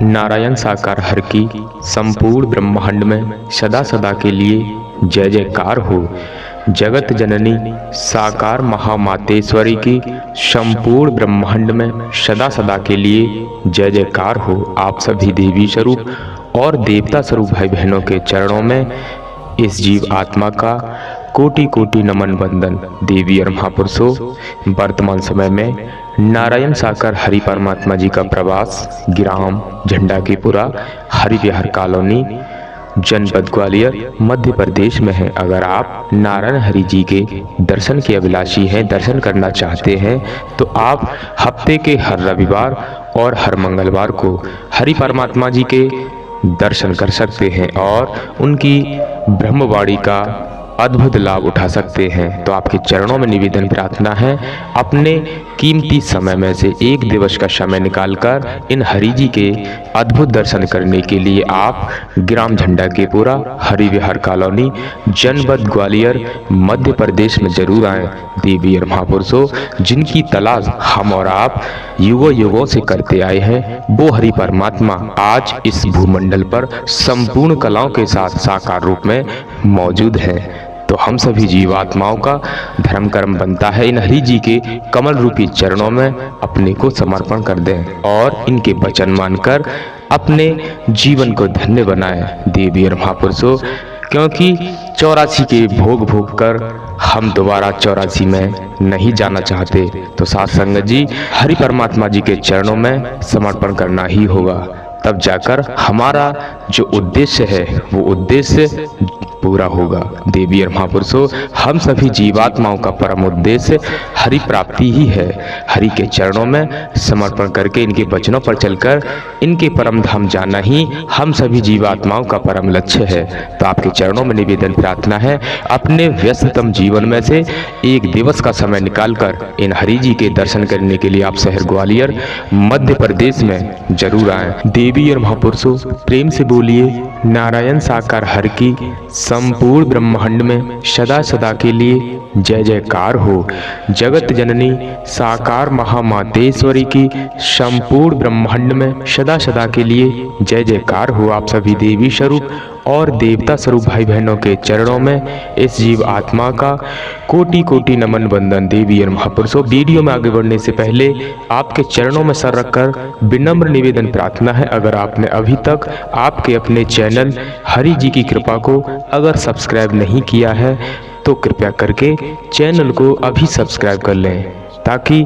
नारायण साकार हर की संपूर्ण ब्रह्मांड में सदा सदा के लिए जय जयकार हो। जगत जननी साकार महामातेश्वरी की संपूर्ण ब्रह्मांड में सदा सदा के लिए जय जयकार हो। आप सभी देवी स्वरूप और देवता स्वरूप भाई बहनों के चरणों में इस जीव आत्मा का कोटि कोटि नमन वंदन। देवी और महापुरुषों, वर्तमान समय में नारायण साकार हरि परमात्मा जी का प्रवास ग्राम झंडाकीपुरा हरि विहार कॉलोनी जनपद ग्वालियर मध्य प्रदेश में है। अगर आप नारायण हरि जी के दर्शन के अभिलाषी हैं, दर्शन करना चाहते हैं, तो आप हफ्ते के हर रविवार और हर मंगलवार को हरि परमात्मा जी के दर्शन कर सकते हैं और उनकी ब्रह्मवाणी का अद्भुत लाभ उठा सकते हैं। तो आपके चरणों में निवेदन प्रार्थना है, अपने कीमती समय में से एक दिवस का समय निकालकर इन हरि जी के अद्भुत दर्शन करने के लिए आप ग्राम झंडाकीपुरा हरि विहार कॉलोनी जनपद ग्वालियर मध्य प्रदेश में जरूर आएं। देवी और महापुरुषों, जिनकी तलाश हम और आप युगों युगों से करते आए हैं, वो हरि परमात्मा आज इस भूमंडल पर संपूर्ण कलाओं के साथ साकार रूप में मौजूद है। तो हम सभी जीवात्माओं का धर्म कर्म बनता है इन हरि जी के कमल रूपी चरणों में अपने को समर्पण कर दें और इनके वचन मानकर अपने जीवन को धन्य बनाएं। देवी और महापुरुषों, क्योंकि 84 के भोग भोग कर हम दोबारा 84 में नहीं जाना चाहते, तो साथ संगत जी हरि परमात्मा जी के चरणों में समर्पण करना ही होगा। तब जाकर हमारा जो उद्देश्य है वो उद्देश्य पूरा होगा। देवी और महापुरुषों, हम सभी जीवात्माओं का परम उद्देश्य हरि प्राप्ति ही है। हरि के चरणों में समर्पण करके इनके वचनों पर चलकर इनके परम धाम जाना ही हम सभी जीवात्माओं का परम लक्ष्य है। तो आपके चरणों में निवेदन प्रार्थना है, अपने व्यस्ततम जीवन में से एक दिवस का समय निकालकर इन हरि जी के दर्शन करने के लिए आप शहर ग्वालियर मध्य प्रदेश में जरूर आएं। देवी और महापुरुषों, प्रेम से बोलिए नारायण साकार हर की संपूर्ण ब्रह्मांड में सदा सदा के लिए जय जयकार हो। जगत जननी साकार महामातेश्वरी की संपूर्ण ब्रह्मांड में सदा सदा के लिए जय जयकार हो। आप सभी देवी स्वरूप और देवता स्वरूप भाई बहनों के चरणों में इस जीव आत्मा का कोटि कोटि नमन वंदन। देवी और महापुरुषों, वीडियो में आगे बढ़ने से पहले आपके चरणों में सर रखकर विनम्र निवेदन प्रार्थना है, अगर आपने अभी तक आपके अपने चैनल हरि जी की कृपा को अगर सब्सक्राइब नहीं किया है तो कृपया करके चैनल को अभी सब्सक्राइब कर लें, ताकि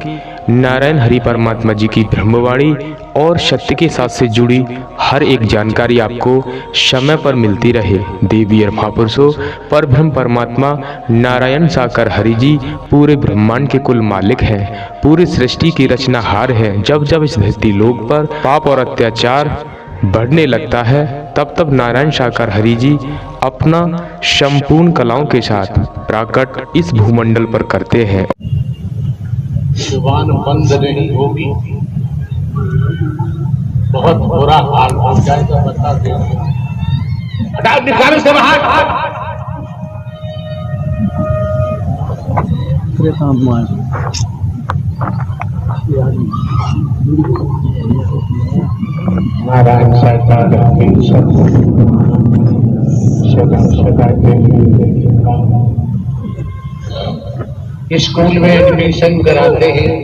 नारायण हरि परमात्मा जी की ब्रह्मवाणी और सत्य के साथ से जुड़ी हर एक जानकारी आपको समय पर मिलती रहे। देवी और महापुरुषों, परब्रह्म परमात्मा नारायण साकार हरि जी पूरे ब्रह्मांड के कुल मालिक हैं, पूरी सृष्टि की रचनाहार है। जब जब इस धरती लोक पर पाप और अत्याचार बढ़ने लगता है, तब तब नारायण साकार हरि जी अपना संपूर्ण कलाओं के साथ प्राकट इस भूमंडल पर करते हैं। जुबान बंद नहीं होगी, बहुत बुरा हाल हो जाएगा। बता दे, हटाओ, निकालो से बाहर। नारायण साकार सदा सदा के लिए स्कूल में एडमिशन कराते हैं,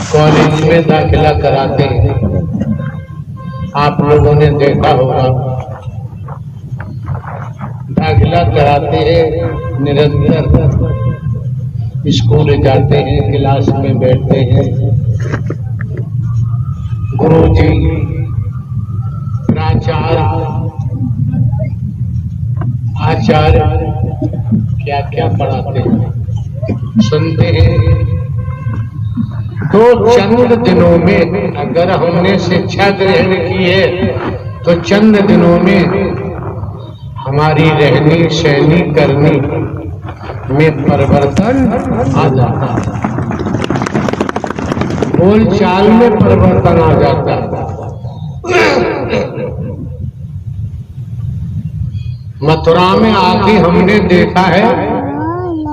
कॉलेज में दाखिला कराते हैं। आप लोगों ने देखा होगा, दाखिला कराते हैं, निरंतर स्कूल जाते हैं, क्लास में बैठते हैं, गुरुजी प्राचार्य आचार्य क्या क्या पढ़ाते हैं सुनते हैं। तो चंद दिनों में अगर हमने शिक्षा ग्रहण की है तो चंद दिनों में हमारी रहनी सहनी करनी में परिवर्तन आ जाता है, बोल चाल में परिवर्तन आ जाता है। मथुरा में आके हमने देखा है,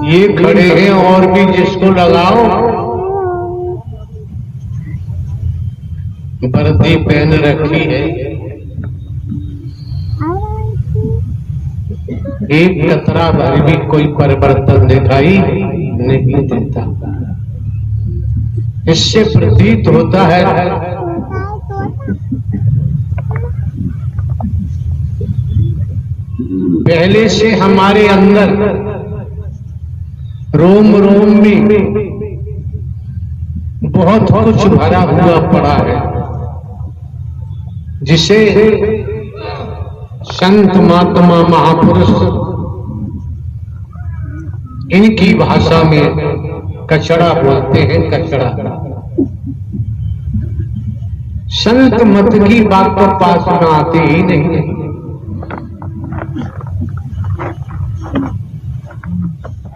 ये खड़े हैं और भी जिसको लगाओ वर्दी पहन रखी है, एक कतरा भर भी कोई परिवर्तन दिखाई नहीं देता। इससे प्रतीत होता है पहले से हमारे अंदर रोम रोम में बहुत कुछ भरा हुआ पड़ा है, जिसे संत महात्मा महापुरुष इनकी भाषा में कचड़ा बोलते हैं। कचड़ा संत मत की बात तो पास में आती ही नहीं।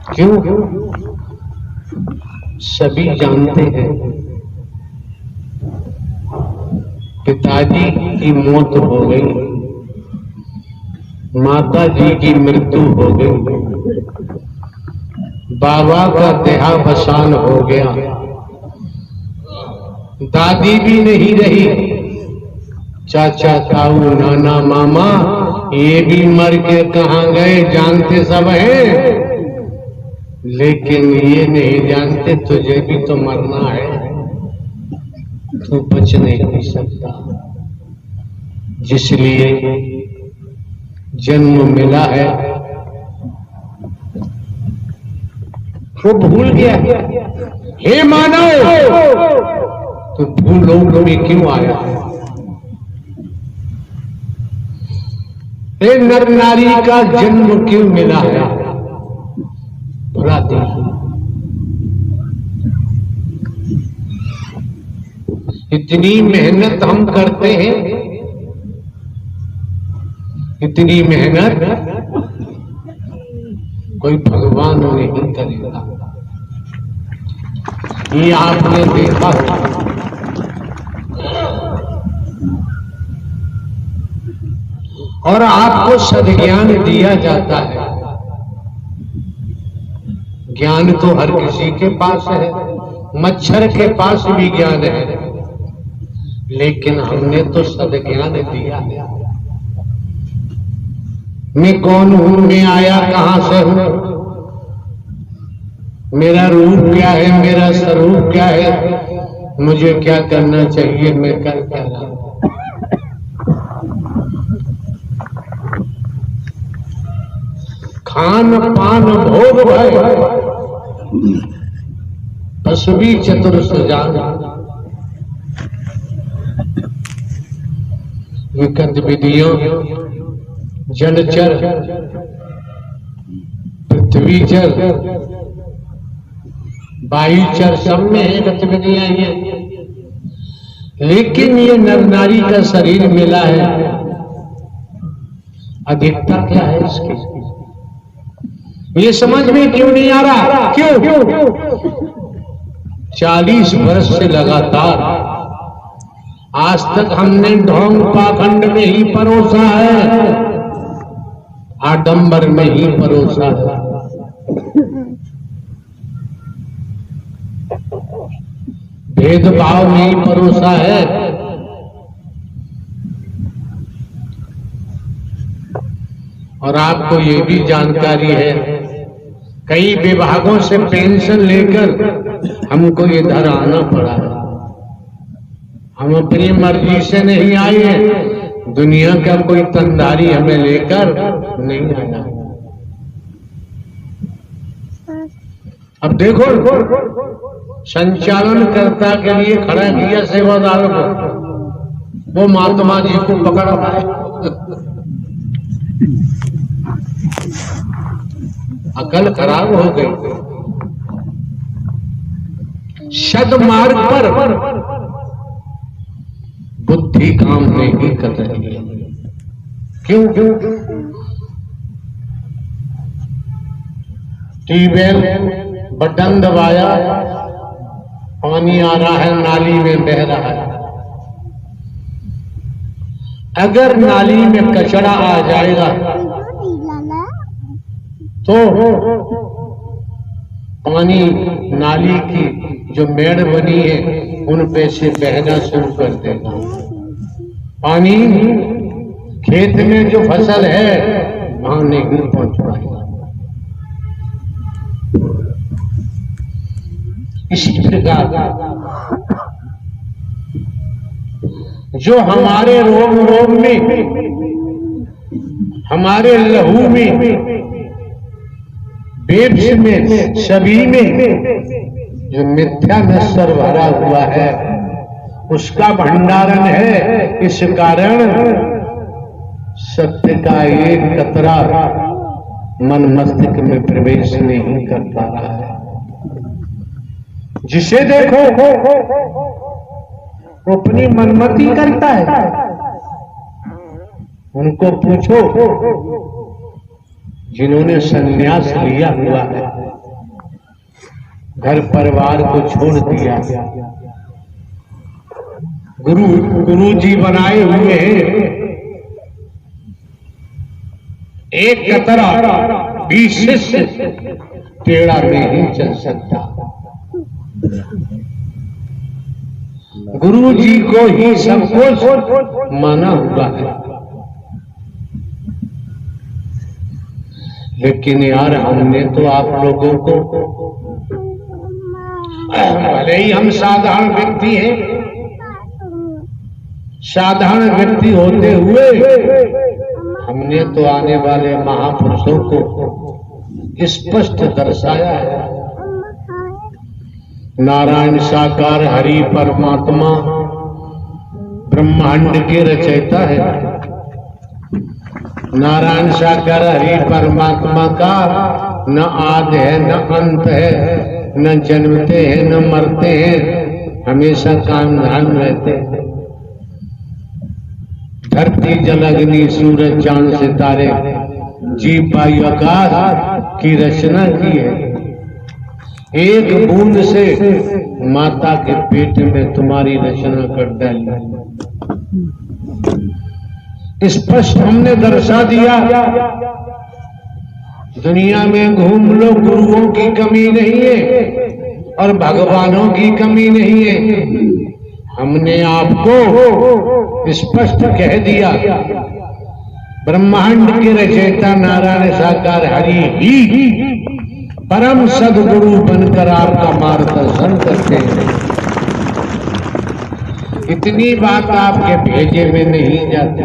क्यों? सभी जानते हैं पिताजी की मौत हो गई, माता जी की मृत्यु हो गई, बाबा का देहावसान हो गया, दादी भी नहीं रही, चाचा ताऊ नाना मामा ये भी मर के कहां गए जानते सब हैं, लेकिन ये नहीं जानते तुझे भी तो मरना है, तू बच नहीं सकता। जिसलिए जन्म मिला है वो भूल गया। हे मानव, तो भूलोक में क्यों आया? हे नर नारी का जन्म क्यों मिला है? बुराती इतनी मेहनत हम करते हैं, इतनी मेहनत कोई भगवान नहीं करेगा। ये आपने देखा और आपको सद्ज्ञान दिया जाता है। ज्ञान तो हर किसी के पास है, मच्छर के पास भी ज्ञान है, लेकिन हमने तो सद्ज्ञान दिया है। मैं कौन हूं, मैं आया कहां से हूं, मेरा रूप क्या है, मेरा स्वरूप क्या है, मुझे क्या करना चाहिए, मैं कर क्या रहा हूं। खान पान भोग भय पशुभी चतुर्थ जान, विकट विधियों जलचर पृथ्वीचर वायुचर सब में है गतिविधियां ये, लेकिन ये नर नारी का शरीर मिला है, अधिकता क्या है इसकी ये समझ में क्यों नहीं आ रहा? क्यों? 40 वर्ष से लगातार आज तक हमने ढोंग पाखंड में ही परोसा है, आडंबर में ही परोसा है। भेदभाव में ही परोसा है। और आपको ये भी जानकारी है, कई विभागों से पेंशन लेकर हमको इधर आना पड़ा है। हम अपनी मर्जी से नहीं आए हैं, दुनिया का कोई तंदारी हमें लेकर नहीं आया। अब देखो, संचालनकर्ता के लिए खड़ा किया सेवादारों को, वो महात्मा जी को पकड़ पाए। अकल खराब हो गई। सदमार्ग पर बुद्धि काम नहीं कर रही है। क्यों? ट्यूबवेल बटन दबाया, पानी आ रहा है, नाली में बह रहा है। अगर नाली में कचरा आ जाएगा तो पानी नाली की जो मेड़ बनी है उन पे से बहना शुरू कर देगा। पानी खेत में जो फसल है वहां नहीं पहुंच पाएगा। इसी प्रकार जो हमारे रोम रोम में, हमारे लहू में, वेब्स में, सभी में जो मिथ्या नश्वर भरा हुआ है उसका भंडारण है। इस कारण सत्य का एक कतरा मन मस्तिष्क में प्रवेश नहीं कर पा रहा है। जिसे देखो वो अपनी मनमती करता है। उनको पूछो जिन्होंने संन्यास लिया हुआ है, घर परिवार को छोड़ दिया, गुरु जी बनाए हुए हैं, एक कतरा भी शिष्य टेढ़ा नहीं चल सकता। गुरु जी को ही सब कुछ माना हुआ है। लेकिन यार हमने तो आप लोगों को, भले ही हम साधारण व्यक्ति हैं, साधारण व्यक्ति होते हुए हमने तो आने वाले महापुरुषों को स्पष्ट दर्शाया है। नारायण साकार हरि परमात्मा ब्रह्मांड के रचयिता है। नारायण साकार हरि परमात्मा का न आदि है, न अंत है, न जन्मते हैं न मरते हैं, हमेशा काम धाम रहते हैं। धरती जल अग्नि सूरज चांद सितारे जीव वायु आकाश की रचना की है। एक बूंद से माता के पेट में तुम्हारी रचना कर डाली। स्पष्ट हमने दर्शा दिया। दुनिया में घूम लो, गुरुओं की कमी नहीं है और भगवानों की कमी नहीं है। हमने आपको स्पष्ट कह दिया, ब्रह्मांड के रचयिता नारायण साकार हरि ही परम सदगुरु बनकर आपका मार्गदर्शन करते हैं। इतनी बात आपके भेजे में नहीं जाती,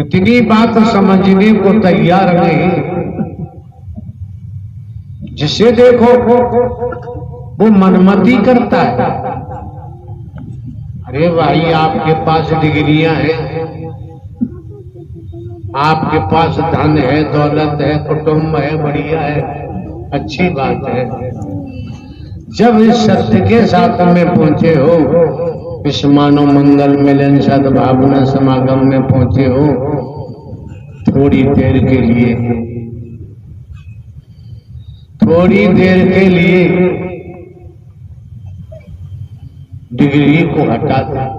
इतनी बात समझने को तैयार नहीं। जिसे देखो वो मनमती करता है। अरे भाई आपके पास डिग्रियां हैं, आपके पास धन है, दौलत है, कुटुंब है, बढ़िया है, अच्छी बात है। जब इस सत्य के साथ में पहुंचे हो, इस मानव मंगल मिलन सद्भावना समागम में पहुंचे हो, थोड़ी देर के लिए, थोड़ी देर के लिए डिग्री को हटा दें,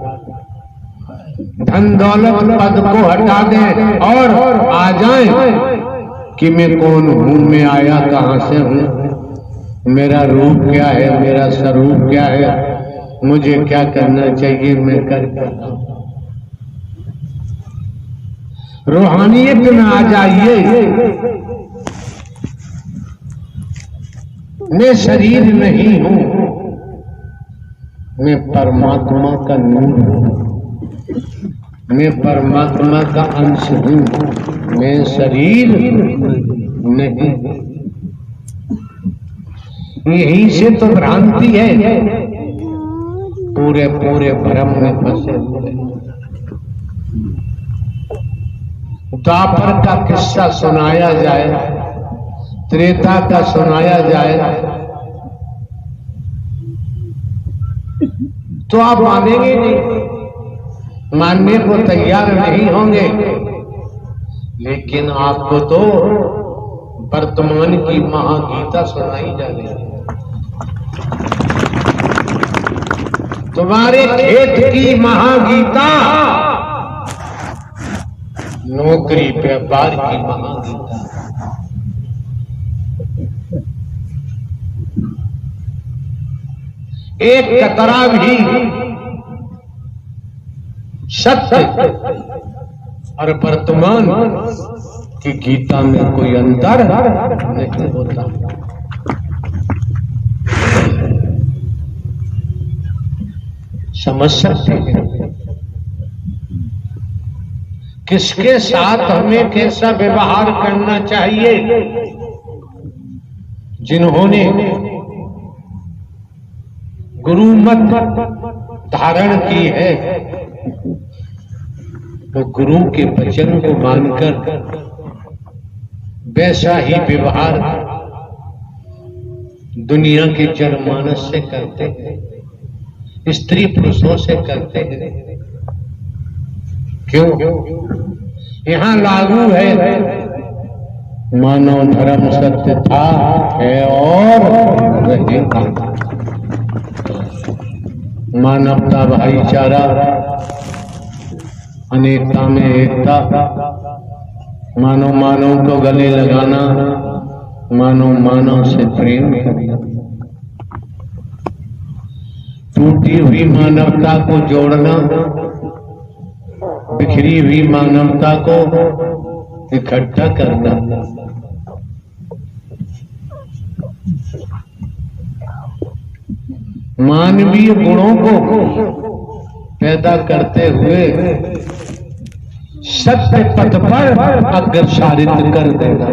धन दौलत पद को हटा दें और आ जाएं कि मैं कौन हूं, मैं आया कहां से हूं, मेरा रूप क्या है, मेरा स्वरूप क्या है, मुझे क्या करना चाहिए, मैं कर रूहानियत में आ जाइए। मैं शरीर नहीं हूं, मैं परमात्मा का नूर हूं, मैं परमात्मा का अंश हूं, मैं शरीर नहीं। यही से तो भ्रांति है, पूरे पूरे भ्रम में फंसे हुए। द्वापर का किस्सा सुनाया जाए, त्रेता का सुनाया जाए तो आप मानेंगे नहीं, मानने को तैयार नहीं होंगे। लेकिन आपको तो वर्तमान की महागीता सुनाई जा रही है। तुम्हारे खेत की महागीता, नौकरी व्यापार की महागीता, एक कतरा भी सत्य और वर्तमान की गीता में कोई अंतर नहीं होता। समझ सकते हैं किसके साथ हमें कैसा व्यवहार करना चाहिए। जिन्होंने गुरुमत धारण की है वो गुरु के वचन को मानकर वैसा ही व्यवहार दुनिया के जनमानस से करते हैं, स्त्री पुरुषों से करते हैं। क्यों? यहाँ लागू है मानव धर्म सत्य था, है और रहेगा। मानवता, भाईचारा, अनेकता में एकता, मानव मानव को गले लगाना, मानव मानव से प्रेम करना, टूटी हुई मानवता को जोड़ना, बिखरी हुई मानवता को इकट्ठा करना। मानवीय गुणों को पैदा करते हुए सत्य पथ पर अग्रसारित कर देगा।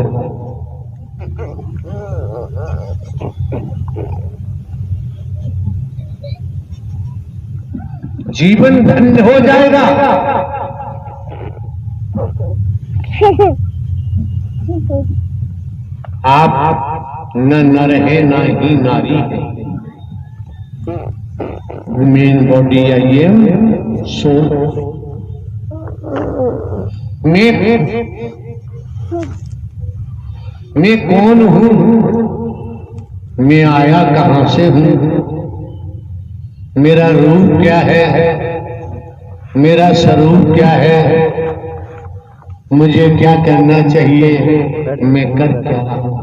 जीवन धन्य हो जाएगा। आप न नर है न ही नारी है। मेन बॉडी आइए सोल। मैं कौन हूं? मैं आया कहां से हूं? मेरा रूप क्या है? मेरा स्वरूप क्या है? मुझे क्या करना चाहिए? मैं कर क्या रहा हूं?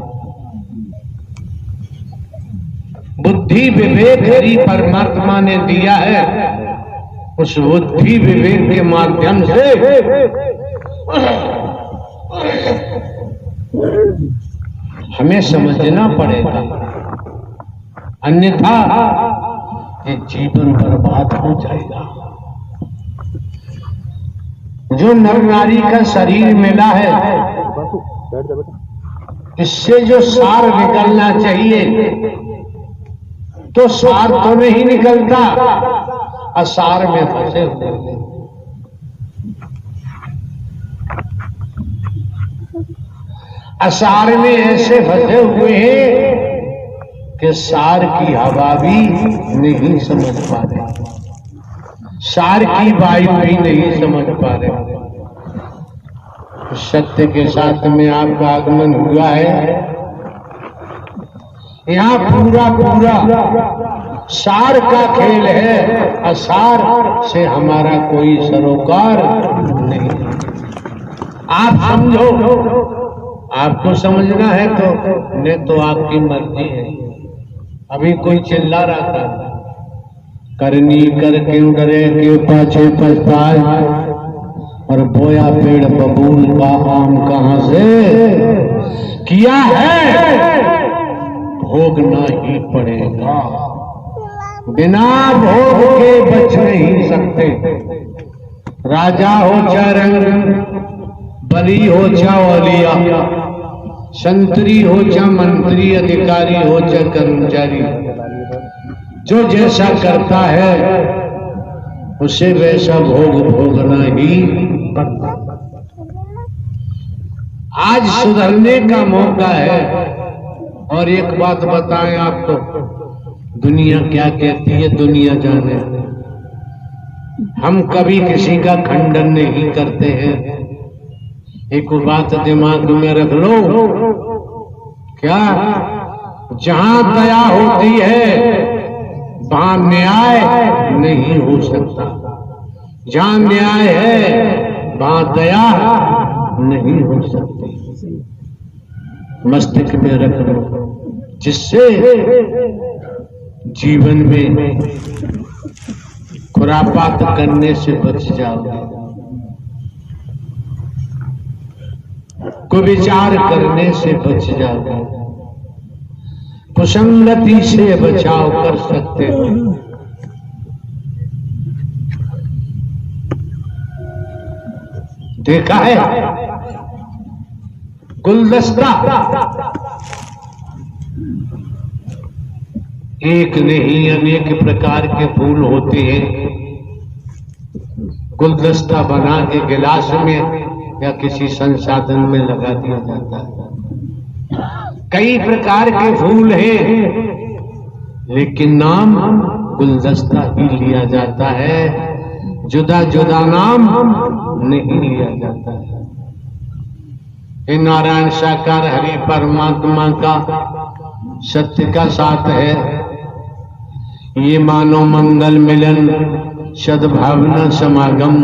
बुद्धि विवेक हरि परमात्मा ने दिया है। उस बुद्धि विवेक के माध्यम से हमें समझना पड़ेगा, अन्यथा ये जीवन बर्बाद हो जाएगा। जो नर नारी का शरीर मिला है इससे जो सार निकलना चाहिए तो सार तो नहीं निकलता, असार में फंसे हुए। असार में ऐसे फंसे हुए हैं कि सार की हवा भी नहीं समझ पा रहे, सार की वायु भी नहीं समझ पा रहे। सत्य के साथ में आपका आगमन हुआ है। यहाँ पूरा पूरा सार का खेल है, असार से हमारा कोई सरोकार नहीं। आप समझो, आपको समझना है तो नहीं तो आपकी मर्जी है। अभी कोई चिल्ला रहा था, करनी कर क्यों डरे क्यों पाछे पछताए, और बोया पेड़ बबूल का आम कहां से, किया है भोगना ही पड़ेगा। बिना भोग के बच नहीं सकते। राजा हो चाहे रंग, बली हो चाहे औलिया, संतरी हो चाहे मंत्री, अधिकारी हो चाहे कर्मचारी, जो जैसा करता है उसे वैसा भोग भोगना ही पड़ता। आज सुधरने का मौका है। और एक बात बताएं आपको, दुनिया क्या कहती है दुनिया जाने। हम कभी किसी का खंडन नहीं करते हैं। एक बात दिमाग में रख लो, क्या जहां दया होती है वहां न्याय नहीं हो सकता। जहां न्याय है वहां दया नहीं हो सकती। मस्तिष्क में रख लो, जिससे जीवन में खुरापात करने से बच जाओगे, कुविचार करने से बच जाओगे, कुसंगति से बचाव कर सकते हो। देखा है गुलदस्ता एक नहीं अनेक प्रकार के फूल होते हैं, गुलदस्ता बना के गिलास में या किसी संसाधन में लगा दिया जाता है। कई प्रकार के फूल हैं, लेकिन नाम गुलदस्ता ही लिया जाता है, जुदा जुदा नाम नहीं लिया जाता है। ये नारायण साकार हरि परमात्मा का सत्य का साथ है। ये मानव मंगल मिलन सद्भावना समागम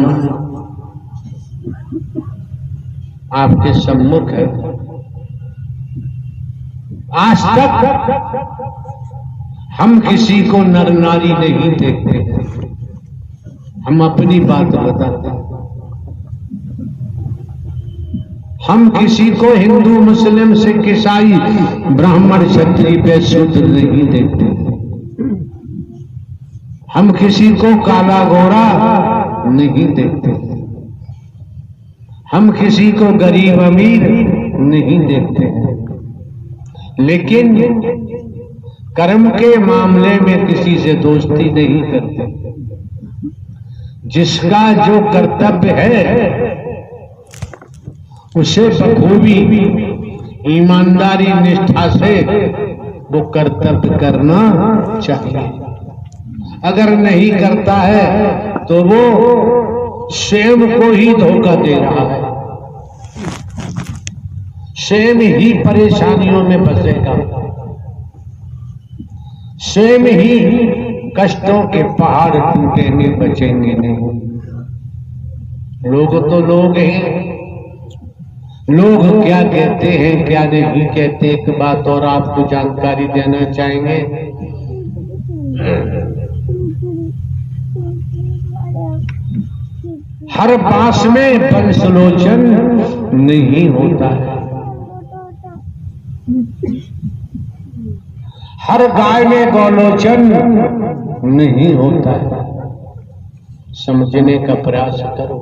आपके सम्मुख है। आज तक हम किसी को नर नारी नहीं देखते, हम अपनी बात बताते हैं। हम किसी को हिंदू मुस्लिम सिख ईसाई ब्राह्मण क्षत्रिय वैश्य शूद्र नहीं देखते। हम किसी को काला गोरा नहीं देखते, हम किसी को गरीब अमीर नहीं देखते हैं। लेकिन कर्म के मामले में किसी से दोस्ती नहीं करते। जिसका जो कर्तव्य है उसे बखूबी ईमानदारी निष्ठा से वो कर्तव्य करना चाहिए। अगर नहीं करता है तो वो स्वयं को ही धोखा दे रहा है, स्वयं ही परेशानियों में फंसेगा, स्वयं ही कष्टों के पहाड़ टूटेंगे, बचेंगे नहीं। लोग तो लोग हैं, लोग क्या कहते हैं क्या नहीं कहते। एक बात और आपको जानकारी देना चाहेंगे। हर बांस में बंसलोचन नहीं होता है, हर गाय में गौलोचन नहीं होता है। समझने का प्रयास करो।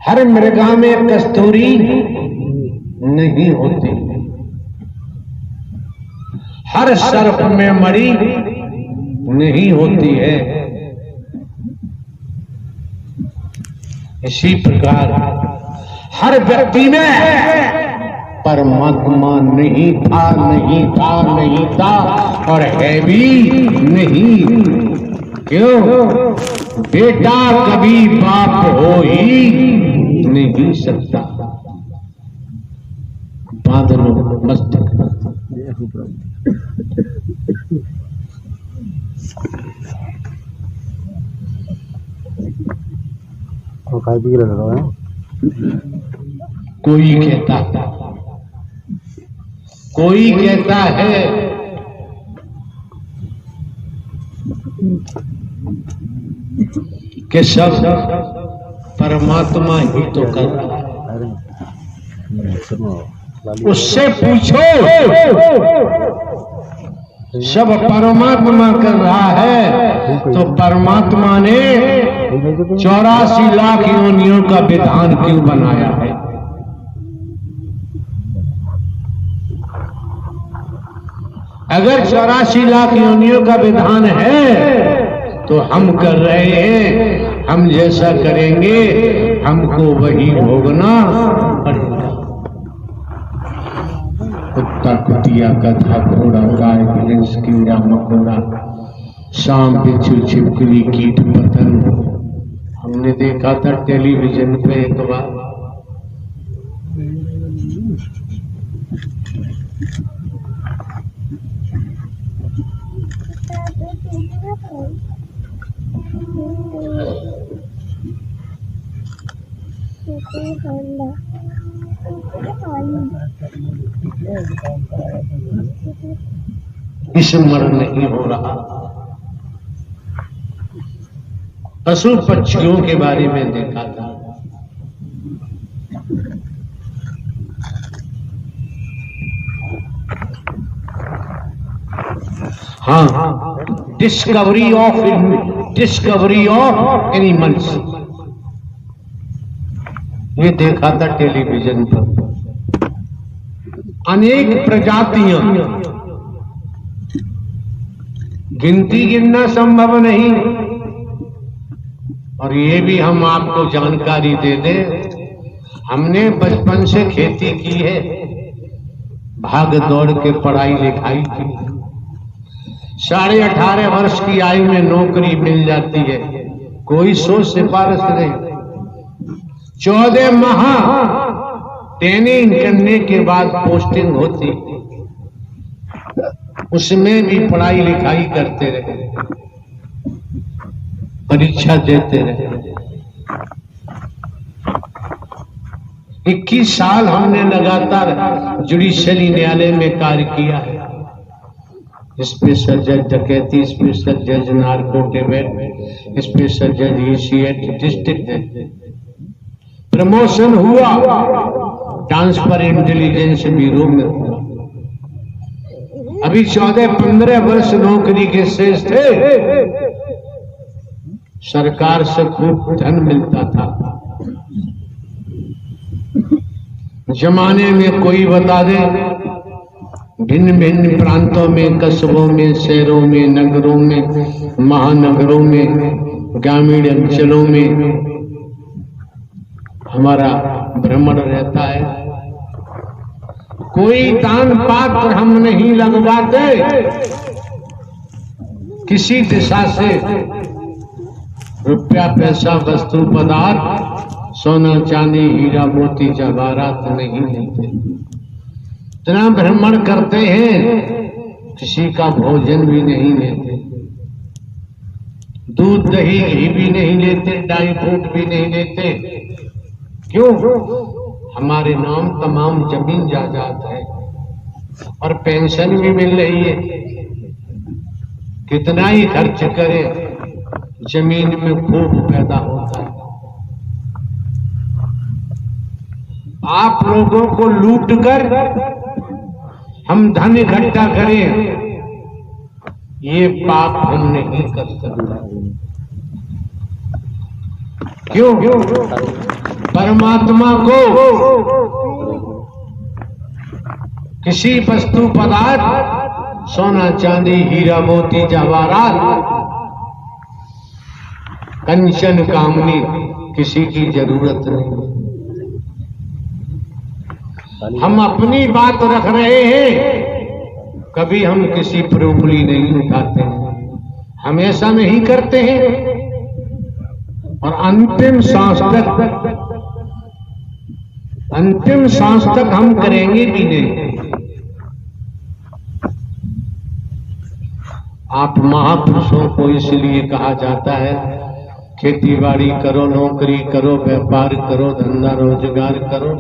हर मृगा में कस्तूरी नहीं होती, हर सर्प में मणि नहीं होती है। इसी प्रकार हर व्यक्ति में परमात्मा नहीं था, नहीं था, नहीं था और है भी नहीं। क्यों? बेटा कभी बाप हो ही नहीं सकता। बादलों मस्तक कोई कहता है कि सब परमात्मा ही तो कर रहा है। उससे पूछो, सब परमात्मा कर रहा है तो परमात्मा ने 84 लाख योनियों का विधान क्यों बनाया है? अगर 84 लाख योनियों का विधान है तो हम कर रहे हैं, हम जैसा करेंगे हमको वही भोगना पड़ेगा। कुत्ता कुतिया गधा घोड़ा गाय भैंस कीड़ा मकोड़ा सांप बिच्छू छिपकली कीट पतंग हमने देखा था टेलीविजन पे एक बार। स्मरण नहीं हो रहा। पशु पक्षियों के बारे में देखा था, हाँ, डिस्कवरी ऑफ एनिमल्स, ये देखा था टेलीविजन पर। अनेक प्रजातियां, गिनती गिनना संभव नहीं। और ये भी हम आपको जानकारी दे दें, हमने बचपन से खेती की है, भाग दौड़ के पढ़ाई लिखाई की, 18.5 वर्ष की आयु में नौकरी मिल जाती है, कोई सोच सिफारिश नहीं। 14 माह ट्रेनिंग करने के बाद पोस्टिंग होती, उसमें भी पढ़ाई लिखाई करते रहे, परीक्षा देते रहे। 21 साल हमने लगातार जुडिशियरी न्यायालय में कार्य किया है। स्पेशल जज डकैती, स्पेशल जज नार्को टिबेट, स्पेशल जज ECH डिस्ट्रिक्ट है। प्रमोशन हुआ ट्रांसफर इंटेलिजेंस ब्यूरो में हुआ। अभी 14-15 वर्ष नौकरी के शेष थे, सरकार से खूब धन मिलता था। जमाने में कोई बता दे, भिन्न भिन्न प्रांतों में, कस्बों में, शहरों में, नगरों में, महानगरों में, ग्रामीण अंचलों में हमारा भ्रमण रहता है। कोई दान पात्र हम नहीं लगवाते, किसी दिशा से रुपया पैसा वस्तु पदार्थ, सोना चांदी हीरा मोती जवाहरात नहीं लेते। इतना भ्रमण करते हैं, किसी का भोजन भी नहीं लेते, दूध दही घी भी नहीं लेते, ड्राई फ्रूट भी नहीं लेते। क्यों? हमारे नाम तमाम जमीन जायदाद है और पेंशन भी मिल रही है। कितना ही खर्च करे, जमीन में खूब पैदा होता है। आप लोगों को लूट कर हम धन इकट्ठा करें, ये पाप हम नहीं कर सकते। क्यों? परमात्मा को किसी वस्तु पदार्थ, सोना चांदी हीरा मोती जवाहरात, कंचन कामनी किसी की जरूरत नहीं। हम अपनी बात रख रहे हैं, कभी हम किसी पर उंगली नहीं उठाते हैं, हमेशा नहीं करते हैं। और अंतिम सांस तक हम करेंगे भी नहीं। आप महापुरुषों को इसलिए कहा जाता है, खेती बाड़ी करो, नौकरी करो, व्यापार करो, धंधा रोजगार करो।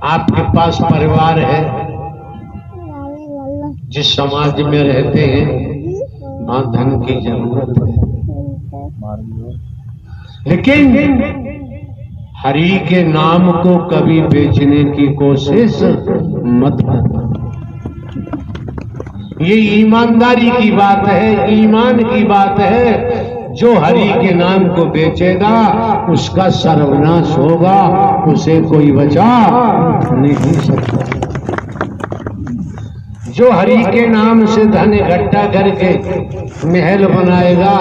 आपके पास परिवार है, जिस समाज में रहते हैं वहां धन की जरूरत है, लेकिन हरि के नाम को कभी बेचने की कोशिश मत करना। ये ईमानदारी की बात है, ईमान की बात है। जो हरि के नाम को बेचेगा उसका सर्वनाश होगा, उसे कोई बचा नहीं सकता। जो हरि के नाम से धन इकट्ठा करके महल बनाएगा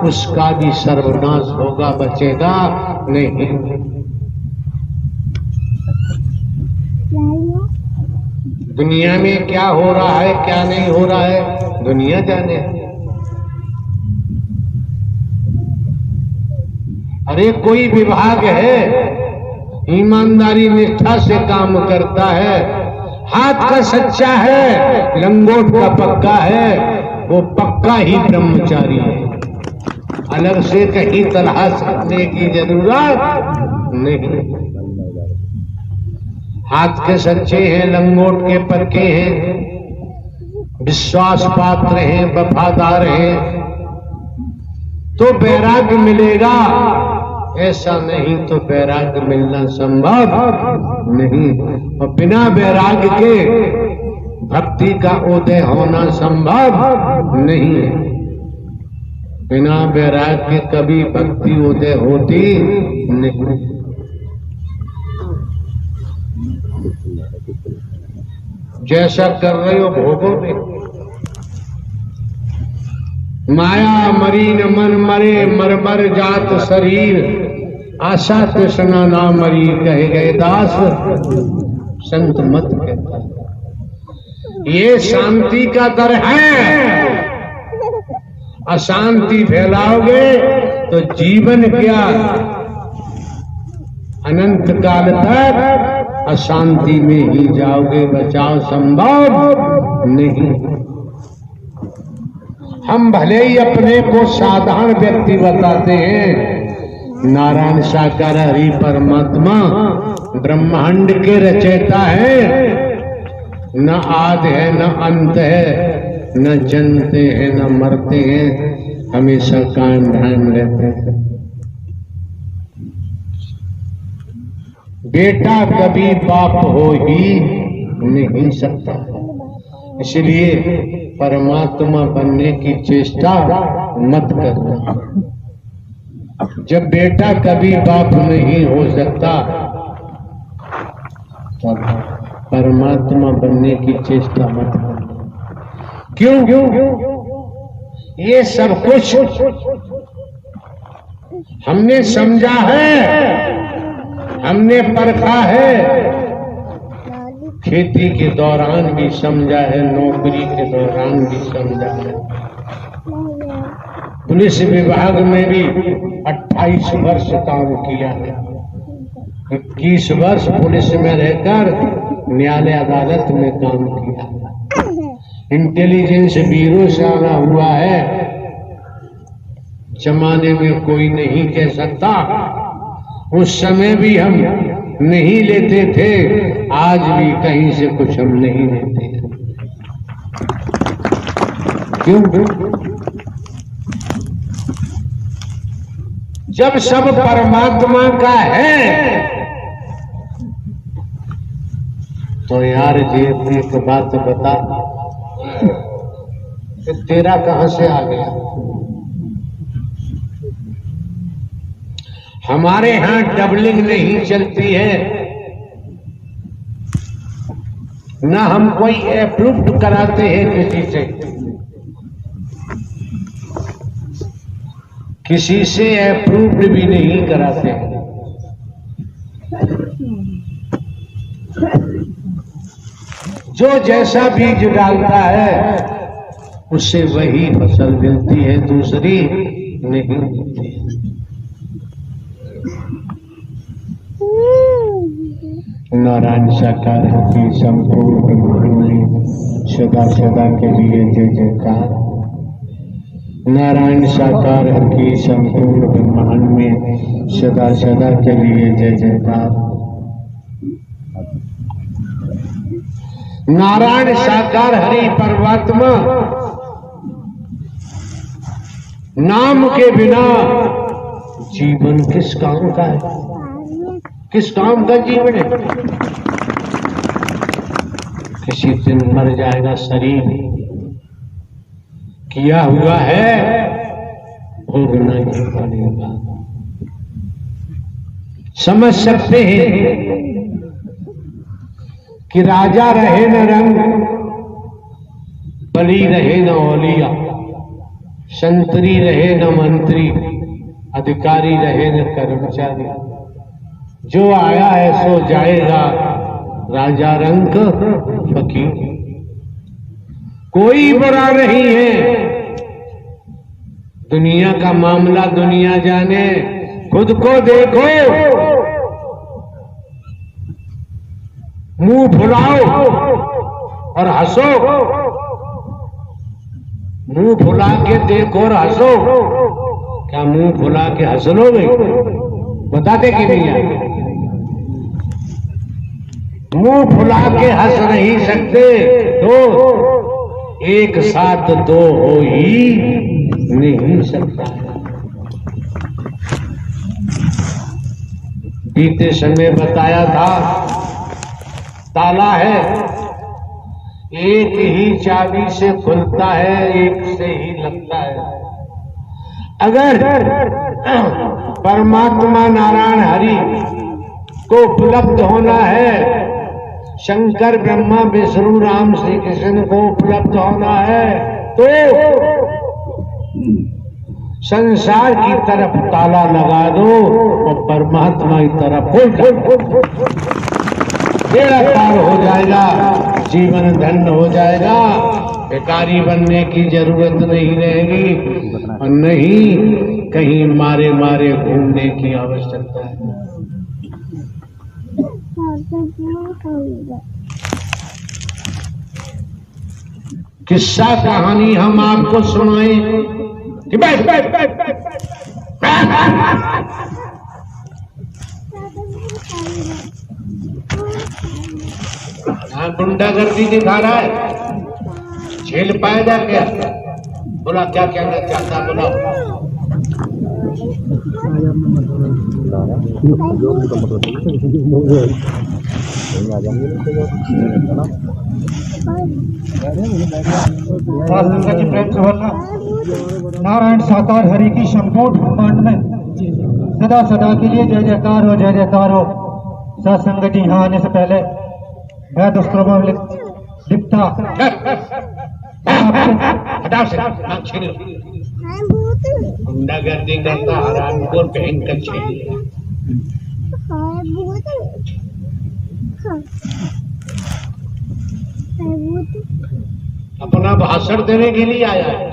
उसका भी सर्वनाश होगा, बचेगा नहीं। दुनिया में क्या हो रहा है क्या नहीं हो रहा है दुनिया जाने। अरे कोई विभाग है, ईमानदारी निष्ठा से काम करता है, हाथ का सच्चा है, लंगोट का पक्का है, वो पक्का ही ब्रह्मचारी है। अलग से कहीं तलाश करने की जरूरत नहीं। हाथ के सच्चे हैं, लंगोट के पक्के हैं, विश्वास पात्र हैं, वफादार हैं, तो वैराग्य मिलेगा। ऐसा नहीं तो वैराग्य मिलना संभव नहीं, और बिना वैराग्य के भक्ति का उदय होना संभव नहीं है। बिना वैराग्य के कभी भक्ति उदय होती नहीं। जैसा कर रहे हो भोगोगे। माया मरी न मन मरे, मर मर जात शरीर, आशा तृष्णा ना मरी, कहे गए दास संत मत कहता। ये शांति का दर है। अशांति फैलाओगे तो जीवन क्या अनंत काल तक अशांति में ही जाओगे, बचाव संभव नहीं। हम भले ही अपने को साधारण व्यक्ति बताते हैं, नारायण साकार हरि परमात्मा ब्रह्मांड के रचयिता है। न आदि है न अंत है, न जन्मते हैं न मरते हैं, हमेशा कायम ध्यान रहते हैं। बेटा कभी बाप हो ही नहीं सकता, इसलिए परमात्मा बनने की चेष्टा मत करना। जब बेटा कभी बाप नहीं हो सकता, तब परमात्मा बनने की चेष्टा मत करना। क्यों? ये सब कुछ हमने समझा है, हमने परखा है। खेती के दौरान भी समझा है, नौकरी के दौरान भी समझा है। पुलिस विभाग में भी 28 वर्ष काम किया है। 21 वर्ष पुलिस में रहकर न्यायालय अदालत में काम किया। इंटेलिजेंस ब्यूरो से आना हुआ है। जमाने में कोई नहीं कह सकता, उस समय भी हम नहीं लेते थे, आज भी कहीं से कुछ हम नहीं लेते। क्यों? जब सब परमात्मा का है तो यार जी एक बात बता, तेरा कहां से आ गया? हमारे यहां डबलिंग नहीं चलती है, ना हम कोई अप्रूव्ड कराते हैं किसी से अप्रूव्ड भी नहीं कराते हैं। जो जैसा बीज डालता है उससे वही फसल मिलती है, दूसरी नहीं मिलती है। नारायण साकार की संपूर्ण ब्रह्मांड में सदा सदा के लिए जय जयकार। नारायण साकार की संपूर्ण ब्रह्मांड में सदा सदा के लिए जय जयकार। नारायण साकार हरि परमात्मा नाम के बिना जीवन किस काम का है? किस काम का जीवन है? किसी दिन मर जाएगा शरीर, किया हुआ है भोगना ही पड़ेगा। समझ सकते हैं कि राजा रहे न रंग, बली रहे न औलिया, संतरी रहे न मंत्री, अधिकारी रहे न कर्मचारी, जो आया है सो जाएगा, राजा रंग फकीर। कोई बुरा नहीं है, दुनिया का मामला दुनिया जाने, खुद को देखो, मुंह फुलाओ और हंसो। मुंह फुला के देखो और हंसो। क्या मुंह फुला के हंस लोगे? बताते कि नहीं आए? मुंह फुला के हंस नहीं सकते तो एक साथ दो हो ही नहीं सकता। बीते समय बताया था ताला है, एक ही चाबी से खुलता है, एक से ही लगता है। अगर परमात्मा नारायण हरि को उपलब्ध होना है, शंकर ब्रह्मा विष्णु राम श्री कृष्ण को उपलब्ध होना है, तो संसार की तरफ ताला लगा दो और परमात्मा की तरफ खोल बेड़ा पार हो जाएगा, जीवन धन्य हो जाएगा, भिखारी बनने की जरूरत नहीं रहेगी और नहीं कहीं मारे मारे घूमने की आवश्यकता है। किस्सा कहानी हम आपको सुनाए कि बैठ बैठ बैठ बैठ हाँ, गुंडागर्दी दिखा रहा है, झेल पाएगा क्या? बोला क्या कहना चाहता, बोला। नारायण साकार हरि की संपूर्ण ब्रह्मांड में सदा सदा के लिए जय जयकार हो, जय जयकार हो। सत्संग जी यहाँ आने से पहले मैं दुष्कर्म लिखता गुंडागर्दी करता हरामखोर भयंकर छेड़ी अपना भाषण देने के लिए आया है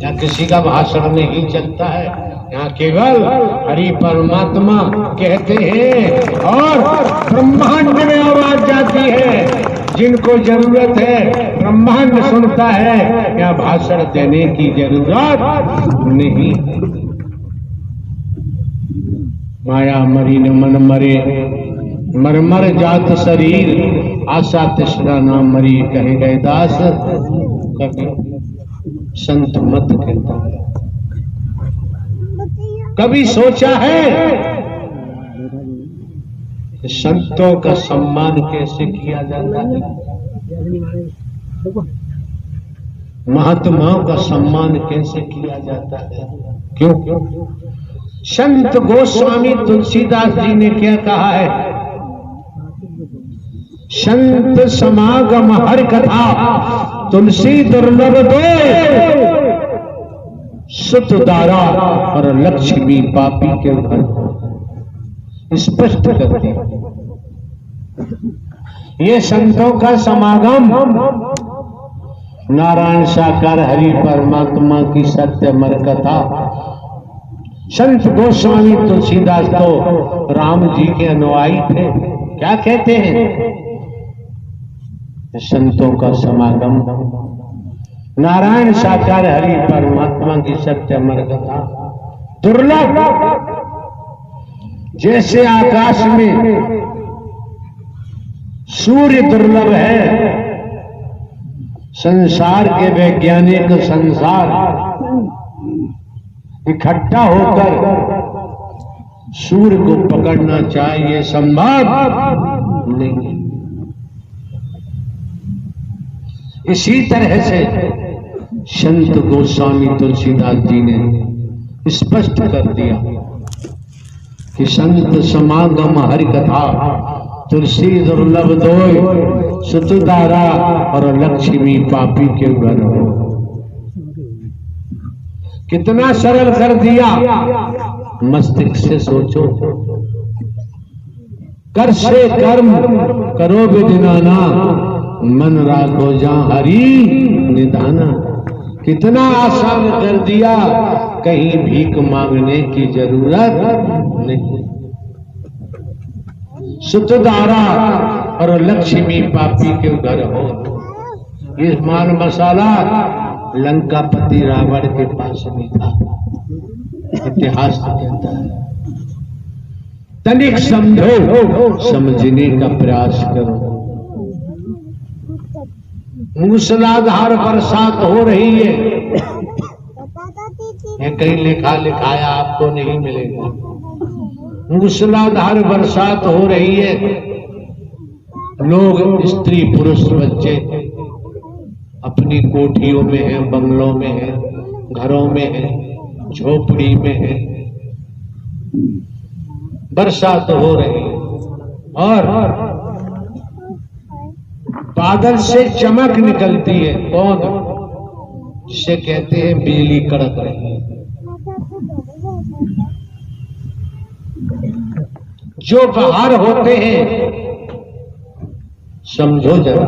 या किसी का भाषण नहीं चलता है, यहाँ केवल हरि परमात्मा कहते हैं और ब्रह्मांड में आवाज जाती है। जिनको जरूरत है ब्रह्मांड सुनता है, यहाँ भाषण देने की जरूरत नहीं। माया मरी न मन मरे, मरमर जात शरीर, आशा तृष्णा न मरी, कहे गए दास कभी संत मत कहता है। कभी सोचा है कि संतों का सम्मान कैसे किया जाता है, महात्माओं का सम्मान कैसे किया जाता है? क्यों? संत गोस्वामी तुलसीदास जी ने क्या कहा है? संत समागम हर कथा, तुलसी दुर्लभ दो, सुत दारा और लक्ष्मी पापी के घर। स्पष्ट कर दिया ये संतों का समागम नारायण साकार हरि परमात्मा की सत्य मर कथा। संत गोस्वामी तुलसीदास तो राम जी के अनुयायी थे। क्या कहते हैं? संतों का समागम नारायण साकार हरि परमात्मा की सत्य अमर कथा दुर्लभ, जैसे आकाश में सूर्य दुर्लभ है, संसार के वैज्ञानिक संसार इकट्ठा होकर सूर्य को पकड़ना चाहिए, संभव नहीं। इसी तरह से संत गोस्वामी तुलसीदास जी ने स्पष्ट कर दिया कि संत समागम हरि कथा, तुलसी दुर्लभ दो, सुत दारा और लक्ष्मी पापी के घर हो। कितना सरल कर दिया, मस्तिष्क से सोचो। कर से कर्म करो विधिनाना, मन राखो जा हरि निधाना। कितना आसान कर दिया, कहीं भीख मांगने की जरूरत नहीं। सुतदारा और लक्ष्मी पापी के घर हो। ये माल मसाला लंकापति रावण के पास नहीं था, इतिहास कहता है। तनिक समझो, समझने का प्रयास करो। मूसलाधार बरसात हो रही है, ये कहीं लिखा लिखाया आपको नहीं मिलेगा। मूसलाधार बरसात हो रही है, लोग स्त्री पुरुष बच्चे अपनी कोठियों में हैं, बंगलों में हैं, घरों में हैं, झोपड़ी में हैं, बरसात हो रही है और बादल से चमक निकलती है। कौन? जिसे कहते हैं बिजली कड़क रही है। जो बाहर होते हैं, समझो जरा,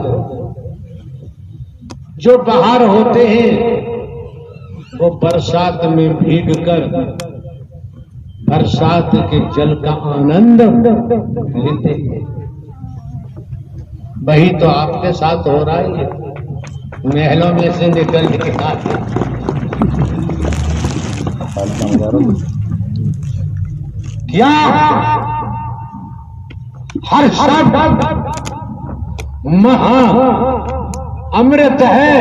जो बाहर होते हैं वो बरसात में भीगकर बरसात के जल का आनंद लेते हैं। वही तो आपके साथ हो रहा है, महलों में से निकल के आते क्या हर शब्द महा अमृत है।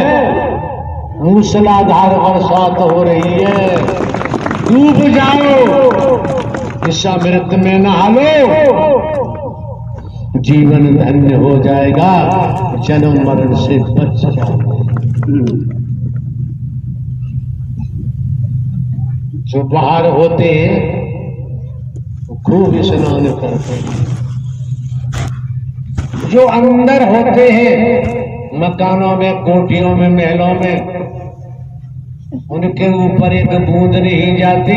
मूसलाधार बरसात हो रही है, डूब जाओ, इस अमृत में नहा लो, जीवन धन्य हो जाएगा, जन्म मरण से बच जाओगे। जो बाहर होते हैं खूब स्नान करते हैं, जो अंदर होते हैं मकानों में, कोठियों में, महलों में, उनके ऊपर एक बूंद नहीं जाती,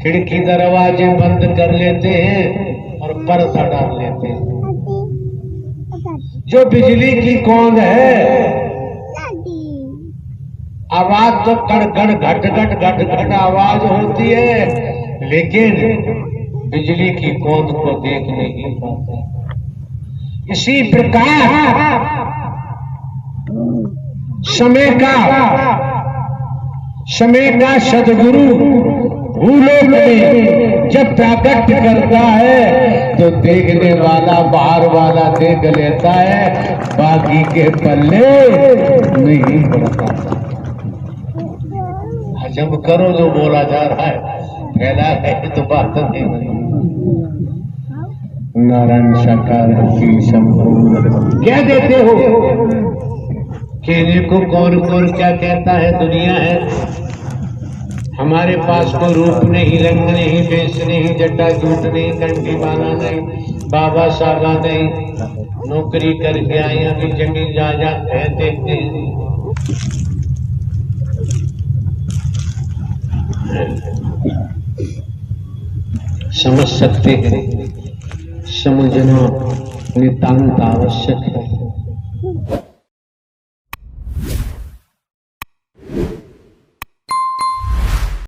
खिड़की दरवाजे बंद कर लेते हैं और पर्दा डाल लेते हैं। जो बिजली की कौंद है, आवाज तो कड़कड़ घट घट घट घट आवाज होती है, लेकिन बिजली की कौंद को देख नहीं पाते। इसी प्रकार समय का सदगुरु भूलोक में जब प्रकट करता है तो देखने वाला बाहर वाला देख लेता है, बाकी के पल्ले नहीं पड़ता। हजम करो जो बोला जा रहा है, फैला है तो बात नहीं बनी। नारायण साकार की संपूर्ण क्या देते हो, कहने को कौन कौन क्या कहता है, दुनिया है। हमारे पास कोई रूप नहीं, रंग नहीं, बेस नहीं, जटा जूट नहीं, कंठी माला नहीं, बाबा साला नहीं, नौकरी करके आए, अभी जमीन जायदाद है, देखते हैं। समझ सकते हैं, समझना नितांत आवश्यक है।